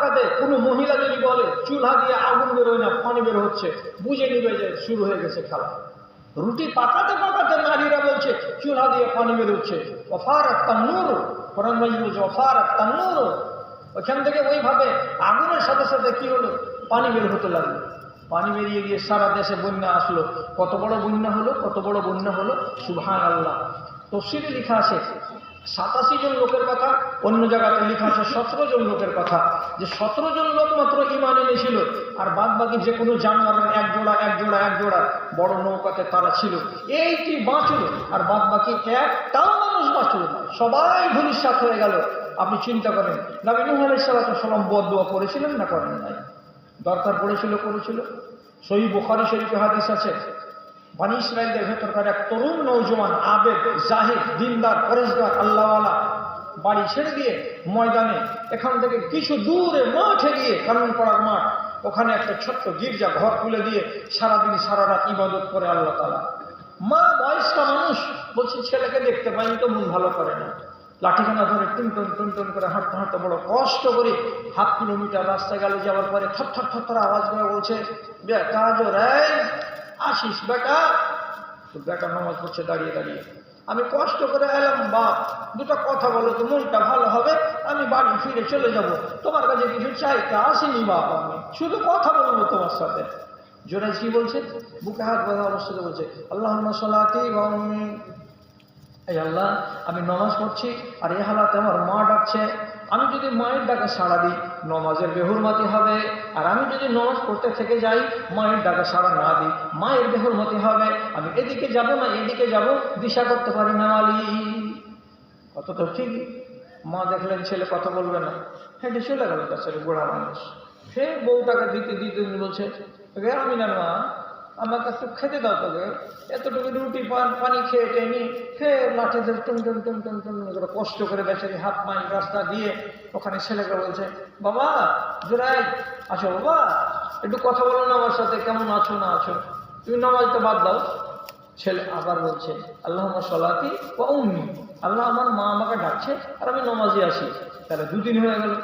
পাকাতে কোনো মহিলা যদি বলে চুলহা দিয়ে আগুন বেরোয় না, পানি বের হচ্ছে, বুঝে নিবে যে শুরু হয়ে গেছে খেলা। রুটি পাকাতে পাকাতে নারীরা বলছে চুলহা দিয়ে পানি বেরোচ্ছে, ওয়াফারাত তান্নুর, কোরআন মাজিদ বলছে ওয়াফারাত তান্নুর। ওইখান থেকে ওইভাবে আগুনের সাথে সাথে কি হলো, পানি বের হতে লাগলো। পানি বেরিয়ে গিয়ে সারা দেশে বন্যা আসলো। কত বড় বন্যা হলো, কত বড় বন্যা হলো, সুবহানাল্লাহ। তফসিরে লেখা আছে 87 জন লোকের কথা, অন্য জায়গাতে লেখা আছে 17 জন লোকের কথা, যে 17 জন লোক মাত্র ঈমান এনেছিল, আর বাদ বাকি যে কোনো জানোয়ারের এক জোড়া বড় নৌকাতে তারা ছিল, এইটি বাঁচলো, আর বাদ বাকি একটাও মানুষ বাঁচলো না, সবাই ভূমিষ্যাৎ হয়ে গেল। আপনি চিন্তা করেন, নবী নূহ আলাইহিস সালাম বদদুয়া করেছিলেন না করেন নাই? দরকার পড়েছিল, করেছিল। সহিহ বুখারী শরীফে হাদিস আছে, বনী ইসরায়েলদের ভেতরকার এক তরুণ নওজোয়ান, আবেদ, জাহিদ, দিনদার, পরেশগার, আল্লাহওয়ালা, বাড়ি ছেড়ে দিয়ে ময়দানে এখান থেকে কিছু দূরে মাঠে গিয়ে, কারণ পড়ার মাঠ, ওখানে একটা ছোট্ট গির্জা ঘর তুলে দিয়ে সারাদিন সারা রাত ইবাদত করে আল্লাহ তাআলা। মা বয়স্ক মানুষ, বলছে ছেলেকে দেখতে পাইনি তো মন ভালো করে না। লাঠিখানা ধরে টুন করে হাঁটতে হাঁটতে বড় কষ্ট করে 1/2 কিলোমিটার রাস্তা গেল। যাওয়ার পরে থর আওয়াজ করে বলছে, বেটা জোরাই আসিস বেটা। তো বেটা নামাজ পড়ছে দাঁড়িয়ে দাঁড়িয়ে। আমি কষ্ট করে এলাম, বাপ দুটো কথা বলো তো মনটা ভালো হবে, আমি বাড়ি ফিরে চলে যাব, তোমার কাছে কিছু চাইতে আসিনি বাপ, আমি শুধু কথা বলবো তোমার সাথে। জোরাই কি বলছে, বুকে হাত বাঁধা অবস্থাতে বলছে, আল্লাহুম্মা সাল্লাতি ওয়া এই আল্লাহ, আমি নমাজ পড়ছি আর এই হালাতে আমার মা ডাকছে। আমি যদি মায়ের ডাকে সাড়া দিই, নমাজের বেহুরমতি হবে, আর আমি যদি নমাজ পড়তে থেকে যাই, মায়ের ডাকে সাড়া না দিই, মায়ের বেহুরমতি হবে। আমি এদিকে যাব না এদিকে যাব, দিশা করতে পারি না মালিক। কত তো ঠিকই। মা দেখলেন ছেলে কথা বলবে না, হেঁটে চলে গেল তার ছেলে, বুড়া মানুষ। সে বউটাকে দিতে বলছে, আমি না মা, আমাকে একটু খেতে দাও, তোকে এতটুকু রুটি পানি খেয়ে টেনি ফের লাঠি ধরে টুন করে কষ্ট করে বেচারি 1/2 মাইল রাস্তা দিয়ে ওখানে ছেলেকে বলছে, বাবা জোরাই আছো, বাবা একটু কথা বলো না আমার সাথে, কেমন আছো না আছো, তুমি নামাজটা বাদ দাও। ছেলে আবার বলছে, আল্লাহুম্মা সাল্লাতি ওয়া উম্মি, আল্লাহ আমার মা আমাকে ডাকছে আর আমি নামাজে আসি। তাহলে 2 দিন হয়ে গেল,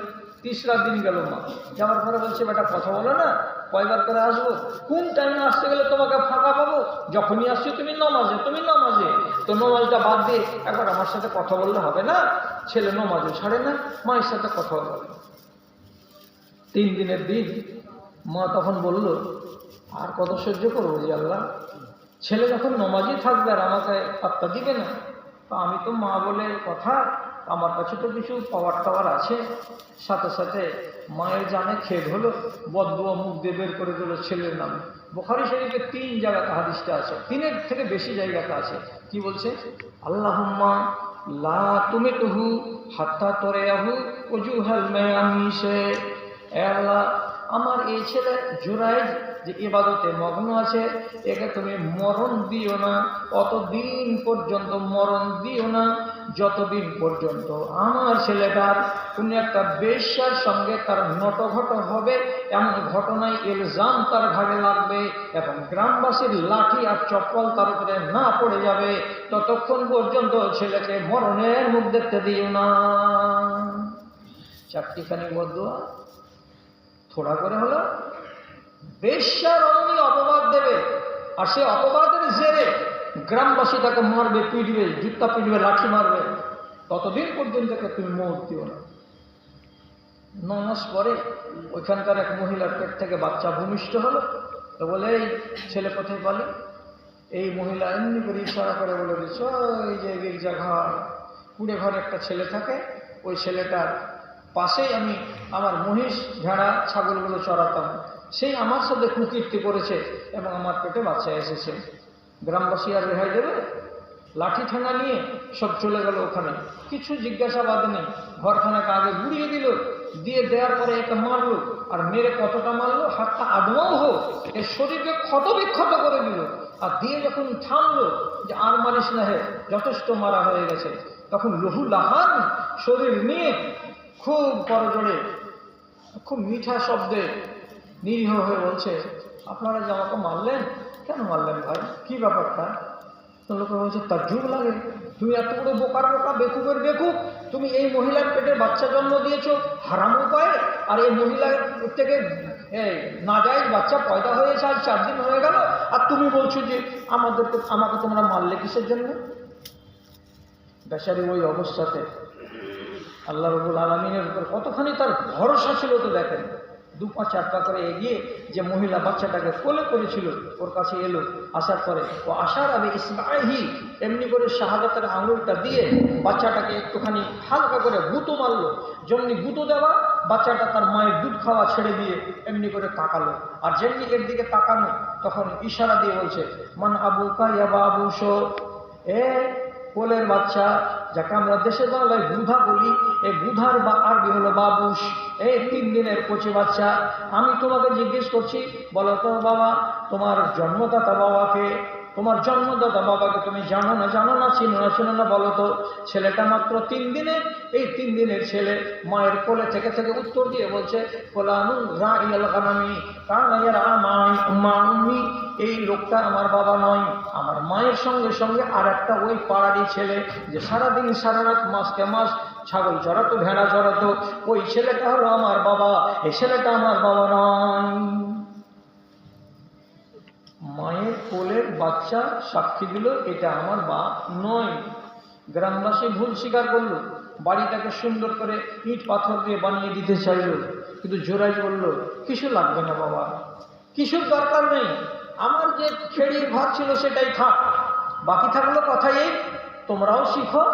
3রা দিন গেল। মা যাওয়ার পরে বলছে, বেটা কথা বলো না, কয়বার করে আসবো, কোন টাইমে আসতে গেলে তোমাকে ফাঁকা পাবো, যখনই আসছো তুমি নামাজে তো নামাজটা বাদ দিয়ে একবার আমার সাথে কথা বললে হবে না? ছেলে নামাজও ছাড়ে না, মায়ের সাথে কথা বলে। 3 দিনের দিন মা তখন বলল, আর কত সহ্য করবো যে আল্লাহ, ছেলে যখন নামাজই থাকবে আর আমাকে পাত্তা দিবে না, তো আমি তো মা বলে কথা, আমার কাছে তো কিছু পাওয়ার টাওয়ার আছে। সাথে সাথে মায়ের জানে খেদ হলো, বদদুয়া মুখ দিয়ে বের করে দিল ছেলের নামে। বুখারী শরীফে 3 জায়গাতে হাদিসটা আছে, 3-এর থেকে বেশি জায়গাতে আছে। কি বলছে, আল্লাহুম্মা লা তুমিতুহু হাত্তা তরিয়াহু ওজুহাল মায়ামিশে, এ আল্লাহ আমার এই ছেলে জুরাইজ যে ইবাদতে মগ্ন আছে, একে তুমি মরণ দিও না, অতদিন পর্যন্ত মরণ দিও না যতদিন পর্যন্ত আমার ছেলেটার কোনো একটা বেশ্যার সঙ্গে তার নটঘট হবে, এমন ঘটনায় ইলজাম তার ঘাড়ে লাগবে এবং গ্রামবাসীর লাঠি আর চপ্পল তার উপরে না পড়ে যাবে, ততক্ষণ পর্যন্ত ছেলেকে মরণের মুখ দেখতে দিও না। 4টিখানি বদদুয়া থোড়া করে হলো। বেশ্যার অমনি অপবাদ দেবে, আর সে অপবাদের জেরে গ্রামবাসী তাকে মারবে, পিটবে, জুতা পিটবে, লাঠি মারবে, ততদিন পর্যন্ত তুমি মৌত দিও না। 9 মাস পরে ওইখানকার এক মহিলার পেট থেকে বাচ্চা ভূমিষ্ঠ হলো। তো বলে, এই ছেলে কোথায় পালি? এই মহিলা এমনি করে ইশারা করে বলে দিচ্ছে, ওই যে গির্জা ঘর, কুড়ে ঘরে একটা ছেলে থাকে, ওই ছেলেটার পাশেই আমি আমার মহিষ, ভেড়া, ছাগলগুলো চড়াতাম, সেই আমার সাথে কুকীর্তি করেছে এবং আমার পেটে বাচ্চা এসেছে। গ্রামবাসী আর রেহাই দেবে? লাঠি ঠেঙা নিয়ে সব চলে গেল ওখানে, কিছু জিজ্ঞাসাবাদ নেই। ঘরখানাকে আগে গুড়িয়ে দিল, দিয়ে দেওয়ার পরে একে মারলো, আর মেরে কতটা মারলো, হাতটা আদমাও হোক, এর শরীরকে ক্ষত বিক্ষত করে দিল। আর দিয়ে যখন থামলো যে আর মারিস না হে, যথেষ্ট মারা হয়ে গেছে, তখন লহু লাহান শরীর নিয়ে খুব করজোড়ে, খুব মিঠা শব্দে নিরীহ হয়ে বলছে, আপনারা যে আমাকে মারলেন, কেন মারলেন ভাই, কি ব্যাপারটা? তো লোকে বলছে, তার যুগ লাগে, তুমি এত বড় বোকার বোকা, বেকুবের বেকুব, তুমি এই মহিলার পেটে বাচ্চা জন্ম দিয়েছো হারাম উপায়ে, আর এই মহিলার থেকে নাজায়েজ বাচ্চা পয়দা হয়েছে আজ 4 দিন হয়ে গেল, আর তুমি বলছো যে আমাকে তোমরা মারলে কিসের জন্য? বেচারি ওই অবস্থাতে আল্লাহ রাব্বুল আলামিনের উপর কতখানি তার ভরসা ছিল তো দেখেন। 2 পা 4 পা করে এগিয়ে যে মহিলা বাচ্চাটাকে কোলে করেছিল ওর কাছে এলো, আসার পরে ও আসার আবে ইসমাইহি এমনি করে শাহাদাতের আঙুলটা দিয়ে বাচ্চাটাকে একটুখানি হালকা করে গুঁতো মারলো। যেমনি গুঁতো দেওয়া, বাচ্চাটা তার মায়ের দুধ খাওয়া ছেড়ে দিয়ে এমনি করে তাকালো, আর যেমনি এর দিকে তাকানো তখন ইশারা দিয়ে বলছে মান আবুকা ইয়া বাবুশ, এ কোলের বাচ্চা, যাকে আমরা দেশের বাংলায় বুধা বলি, এই বুধার আরবি হলো বাবুস, এই 3 দিনের কচি বাচ্চা। আমি তোমাকে জিজ্ঞেস করছি, বলো তো বাবা, তোমার জন্মদাতা বাবাকে, তোমার জন্মদাতা বাবাকে তুমি জানো না চিনো না বলো তো? ছেলেটা মাত্র 3 দিনের, এই 3 দিনের ছেলে মায়ের কোলে থেকে উত্তর দিয়ে বলছে ফুলানুন রাইয়াল গানামি কানা ইয়ারআ উম্মি, এই লোকটা আমার বাবা নয়, আমার মায়ের সঙ্গে সঙ্গে আর একটা ওই পাড়ারই ছেলে যে সারাদিন সারা রাত মাসকে মাস ছাগল চড়াতো, ভেড়া চড়াতো, ওই ছেলেটা হলো আমার বাবা, এই ছেলেটা আমার বাবা নয়। মায়ের কোলের বাচ্চা সাক্ষী দিল এটা আমার বাপ নয়। গ্রামবাসী ভুল স্বীকার করলো, বাড়িটাকে সুন্দর করে ইট পাথর দিয়ে বানিয়ে দিতে চাইল, কিন্তু জোরাই বলল কিছু লাগবে না বাবা, কিছুর দরকার নেই, আমার যে খেড়ির ঘর ছিল সেটাই থাক, বাকি থাকলো কথা এই তোমরাও শিখো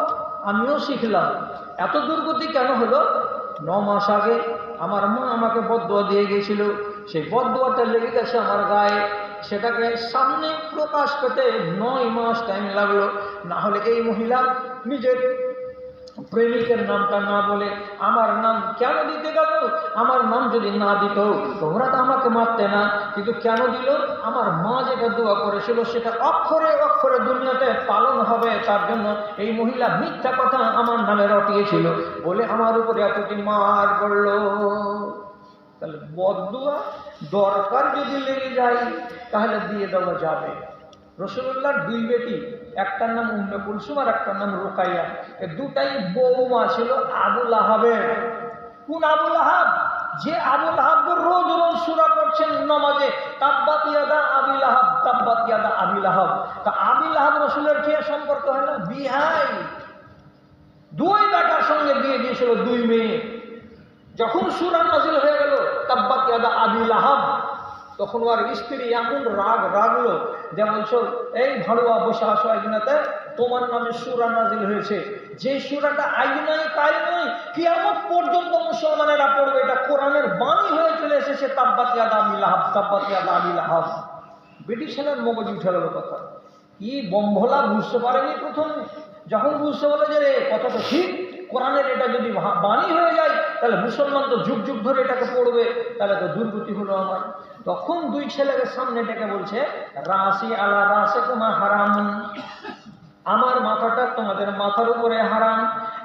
আমিও শিখলাম। এত দুর্গতি কেন হলো? 9 মাস আগে আমার মা আমাকে বদদুয়া দিয়ে গিয়েছিল, সেই বদদুয়াটা লেগে গেছে আমার গায়ে, সেটাকে সামনে প্রকাশ পেতে 9 মাস টাইম লাগলো। না হলে এই মহিলা নিজের প্রেমিকের নামটা না বলে আমার নাম কেন দিতে গেল? আমার নাম যদি না দিত তোমরা তো আমাকে মারতে না, কিন্তু কেন দিল? আমার মা যেটা দোয়া করেছিল সেটা অক্ষরে অক্ষরে দুনিয়াতে পালন হবে, তার জন্য এই মহিলা মিথ্যা কথা আমার নামে রটিয়েছিল বলে আমার উপরে এতটি মার পড়ল। তাহলে বদদুয়া দরকার যদি লেগে যায় তাহলে দিয়ে দেওয়া যাবে। রাসূলুল্লাহর 2 বেটি, একটার নাম উম্মে কুলসুম আর একটার নাম রুকাইয়া, এই দুটাই বৌমা ছিল আবু লাহাবের। কোন আবু লাহাব? যে আবু লাহাব রোজ রোজ সূরা পড়ছেন নামাজে, তাব্বাত ইয়াদা আবি লাহাব, তাব্বাত ইয়াদা আবি লাহাব। তা আবি লাহাব রাসূলের কি সম্পর্ক হয় না? বিহাই, 2 বেটার সঙ্গে বিয়ে দিয়েছিল, 2 মেয়ে। যখন সূরা নাযিল হয়ে গেল তাব্বাত ইয়াদা আবি লাহাব, তখন ওর স্ত্রী এমন রাগলো যে বলছো এই ভাড়ুয়া বসে আসো আইনাতে, তোমার নামে সূরা নাযিল হয়েছে, যে সূরাটা আজ নয় কাল নয় কিয়ামত পর্যন্ত মুসলমানেরা পড়বে, এটা কোরআনের বাণী হয়ে চলে এসেছে, তাব্বাত ইয়াদা আবি লাহাব, তাব্বাত ইয়াদা আবি লাহাব। ব্রিটিশ ছেলের মগজ উঠে গেল কথা, কি বম্ভলা বুঝতে পারেনি প্রথম, যখন বুঝতে পারলো যে কথাটা ঠিক, কোরআনের এটা যদি বাণী হয়ে যায় তাহলে মুসলমান তো যুগ যুগ ধরে এটাকে পড়বে, তাহলে তো দুর্গতি হলো আমার। তখন 2 ছেলেকে সামনে ডেকে বলছে রাসি আলা রাসে কুমা হারাম, আমার মাথাটা তোমাদের মাথার উপরে হারাম।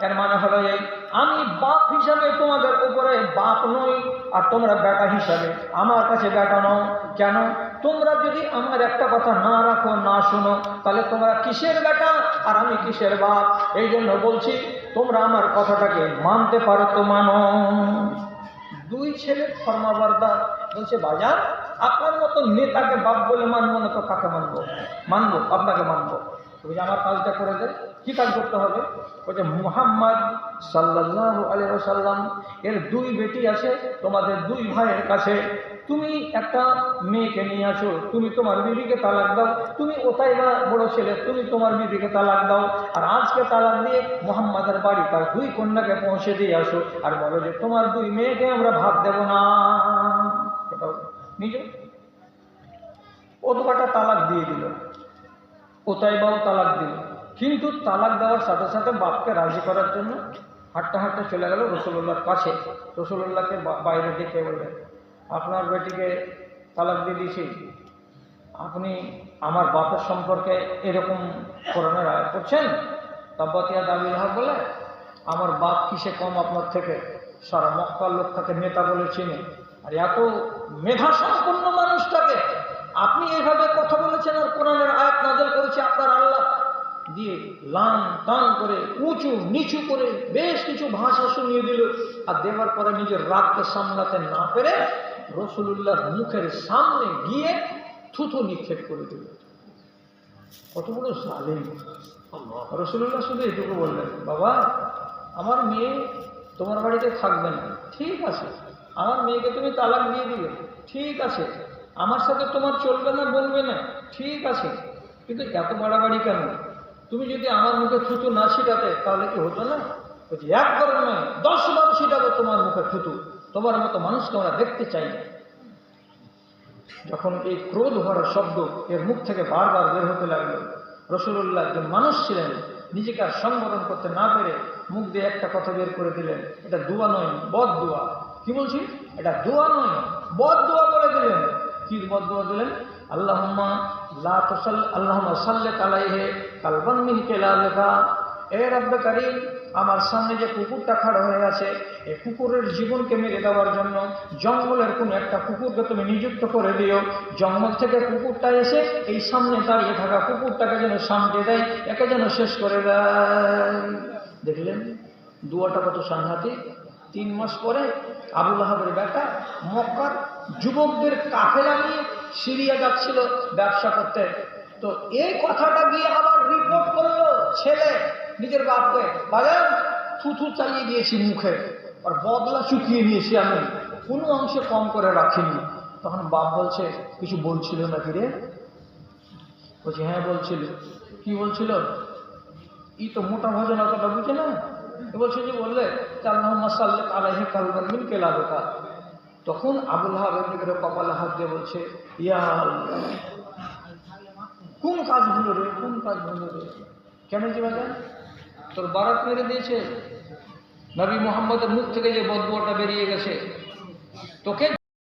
এর মানে হলো এই, আমি বাপ হিসাবে তোমাদের উপরে বাপ নই, আর তোমরা বেটা হিসাবে আমার কাছে বেটা নও। কেন? তোমরা যদি আমার একটা কথা না রাখো, না শোনো, তাহলে তোমরা কিসের বেটা আর আমি কিসের বাপ? এই জন্য বলছি তোমরা আমার কথাটাকে মানতে পারো তো মানো। 2 ছেলে ফরমাবরদার বলছে বাজার আপনার মতো নেতাকে বাপ বলে মানবো না তো কাকে মানবো? মানবো, আপনাকে মানবো। ওই যে আমার কাজটা করে দেয়, কি কাজ করতে হবে? ওই যে মুহাম্মদ সাল্লাল্লাহু আলাইহি ওয়াসাল্লাম এর 2 বেটি আছে, তোমাদের 2 ভাইয়ের কাছে তুমি একটা মেয়েকে নিয়ে আসো, তুমি তোমার বিবিকে তালাক দাও, তুমি ওটাই না বড় ছেলে, তুমি তোমার বিবিকে তালাক দাও, আর আজকে তালাক দিয়ে মুহাম্মাদের বাড়ি তার 2 কন্যাকে পৌঁছে দিয়ে আসো, আর বলো যে তোমার 2 মেয়েকে আমরা ভাত দেব না। এটাও নিজে ও দুটা তালাক দিয়ে দিল, ওটাই বাও তালাক দিল, কিন্তু তালাক দেওয়ার সাথে সাথে বাপকে রাজি করার জন্য হাঁটতে হাঁটতে চলে গেল রাসূলুল্লাহর কাছে। রাসূলুল্লাহকে বাইরে ডেকে বললেন আপনার বেটিকে তালাক দিয়ে দিয়েছি, আপনি আমার বাপের সম্পর্কে এরকম কোরআনের আয়াত করছেন? তাব্বাত ইয়াদা আবি লাহাব বলে আমার বাপ কিসে কম আপনার থেকে? সারা মক্কার লোক তাকে নেতা বলে চিনে, আর এত মেধা সম্পন্ন মানুষটাকে আপনি এইভাবে কথা বলেছেন, আর কোরআনের আয়াত নাযিল করেছে আপনার আল্লাহ। দিয়ে লান টান করে উঁচু নিচু করে বেশ কিছু ভাষা শুনিয়ে দিল। আর দেওয়ার পরে নিজের রাগকে সামলাতে না পেরে রাসূলুল্লাহর মুখের সামনে গিয়ে থুথু নিক্ষেপ করে দিল। কত বড় জালিম! রাসূলুল্লাহ শুধু এটুকু বললেন, বাবা আমার মেয়ে তোমার বাড়িতে থাকবে না, ঠিক আছে। আমার মেয়েকে তুমি তালাক দিয়ে দিবে, ঠিক আছে। আমার সাথে তোমার চলবে না, বলবে না, ঠিক আছে। কিন্তু এত বাড়াবাড়ি কেন? তুমি যদি আমার মুখে থুতু না ছিটাতে তাহলে কি হতো না? বলছি একবার নয় 10 বার ছিটাবো তোমার মুখে থুতু, তোমার মতো মানুষকে আমরা দেখতে চাই না। যখন এই ক্রোধ ভরা শব্দ এর মুখ থেকে বারবার বের হতে লাগলো, রাসূলুল্লাহ যে মানুষ ছিলেন নিজেকে আর সংবরণ করতে না পেরে মুখ দিয়ে একটা কথা বের করে দিলেন, এটা দোয়া নয় বদ দোয়া। কি বলছি? এটা দোয়া নয় বদ দোয়া বলে দিলেন। কি বদ দোয়া দিলেন? আল্লাহুম্মা লা তুসাল আল্লাহুম্মা সাল্লি আলাইহি কালবান মিন কিলালিকা। এ রব্বে কারীম, আমার সামনে যে কুকুরটা খাড়া হয়ে আছে, এই কুকুরের জীবনকে মেরে দেওয়ার জন্য জঙ্গলের কোন একটা কুকুরকে তুমি নিযুক্ত করে দিও। জঙ্গল থেকে কুকুরটা এসে এই সামনে দাঁড়িয়ে থাকা কুকুরটাকে যেন সামনে দেয়, একে যেন শেষ করে দেয়। দেখলেন দুয়াটা কত সাংঘাতিক। 3 মাস পরে আবু লাহাবের বেটা মক্কার যুবকদের কাফেলা নিয়ে সিরিয়া যাচ্ছিল ব্যবসা করতে। তো এই কথাটা গিয়ে আবার রিপোর্ট করলো ছেলে নিজের বাপকে, বাজান থুথু চালিয়ে দিয়েছি মুখে, আর বদলা চুকিয়ে নিয়েছি, আমি কোনো অংশে কম করে রাখিনি। তখন বাপ বলছে, কিছু বলছিল নাকি রে? বলছে হ্যাঁ বলছিল। কি বলছিল? ই তো মোটা ভজনের কথা বুঝে না। বলছে যে বললে আল্লাহুম্মা সাল্লি আলাইহি কালবান মিন কিলালিকা। তখন আবু লাহাব এমনি করে কপালে হাত দিয়ে বলছে, ইয়া আল্লাহ, কোন কাজ হলো রে, কোন কাজ হলো রে? কেন যে বাজান তোর বারাত মেরে দিয়েছে, নবী মুহাম্মদের মুখ থেকে যে বদদুয়াটা বেরিয়ে গেছে, তোকে